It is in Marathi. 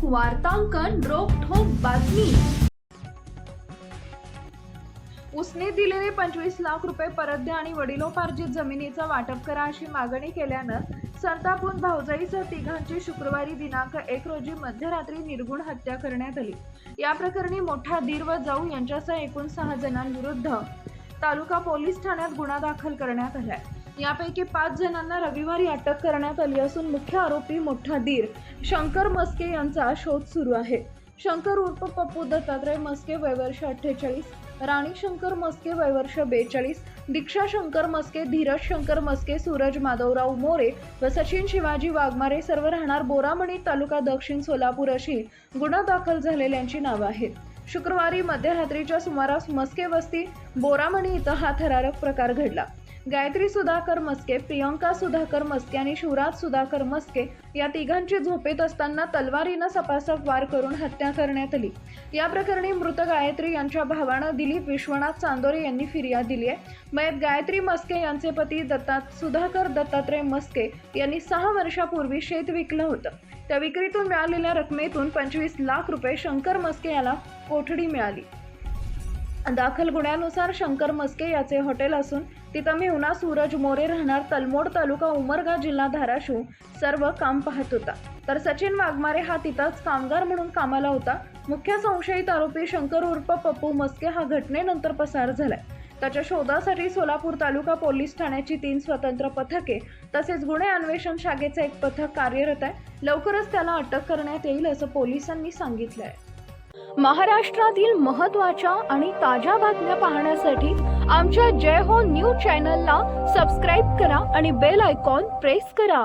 वार्तांकन रोखठोक बातमी। उसने दिलेले 25 लाख रुपये परत द्या आणि वडिलोपार्जित जमिनीचं वाटप करा अशी मागणी केल्यानं संतापून भाऊजाईसह तिघांची शुक्रवारी दिनांक 1 रोजी मध्यरात्री निर्गुण हत्या करण्यात आली। या प्रकरणी मोठा दीर व जाऊ यांच्यासह एकूण 6 जणांविरुद्ध तालुका पोलीस ठाण्यात गुन्हा दाखल करण्यात आलाय। यापैकी 5 जणांना रविवारी अटक करण्यात आली असून मुख्य आरोपी मोठा दीर शंकर मस्के यांचा शोध सुरू आहे। शंकर उर्फ पप्पू दत्तात्रय मस्के वय वर्ष 48, राणी शंकर मस्के वय वर्ष 42, दीक्षा शंकर मस्के, धीरज शंकर मस्के, सूरज माधवराव मोरे व सचिन शिवाजी वाघमारे सर्व राहणार बोरामणी तालुका दक्षिण सोलापूर अशी गुन्हा दाखल झालेल्यांची नावे आहेत। शुक्रवारी मध्यरात्रीच्या सुमारास मस्के वस्ती बोरामणी इथं हा थरारक प्रकार घडला। गायत्री सुधाकर मस्के, प्रियंका सुधाकर मस्के आणि शिवराज सुधाकर मस्के या तिघांची झोपेत असताना तलवारीनं सपासप वार करून हत्या करण्यात आली। या प्रकरणी मृत गायत्री यांच्या भावानं दिलीप विश्वनाथ चांदोरे यांनी फिर्याद दिली आहे। मयत गायत्री मस्के यांचे पती सुधाकर दत्तात्रय मस्के यांनी 6 वर्षापूर्वी शेत विकलं होतं। त्या विक्रीतून मिळालेल्या रकमेतून 25 लाख रुपये शंकर मस्के याला कोठडी मिळाली। दाखल गुन्ह्यानुसार शंकर मस्के याचे हॉटेल असून तिथं मेहुणा सूरज मोरे राहणार तलमोड तालुका उमरगा जिल्हा धाराशिव सर्व काम पाहत होता, तर सचिन वाघमारे हा तिथंच कामगार म्हणून कामाला होता। मुख्य संशयित आरोपी शंकर उर्फ पप्पू मस्के हा घटनेनंतर पसार झालाय। त्याच्या शोधासाठी सोलापूर तालुका पोलीस ठाण्याची 3 स्वतंत्र पथके तसेच गुन्हे अन्वेषण शाखेचे एक पथक कार्यरत आहे। लवकरच त्याला अटक करण्यात येईल असं पोलिसांनी सांगितलं आहे। महाराष्ट्रातील महत्त्वाच्या आणि ताज्या बातम्या पाहण्यासाठी आमच्या जय हो न्यूज चॅनलला सबस्क्राइब करा आणि बेल आयकॉन प्रेस करा।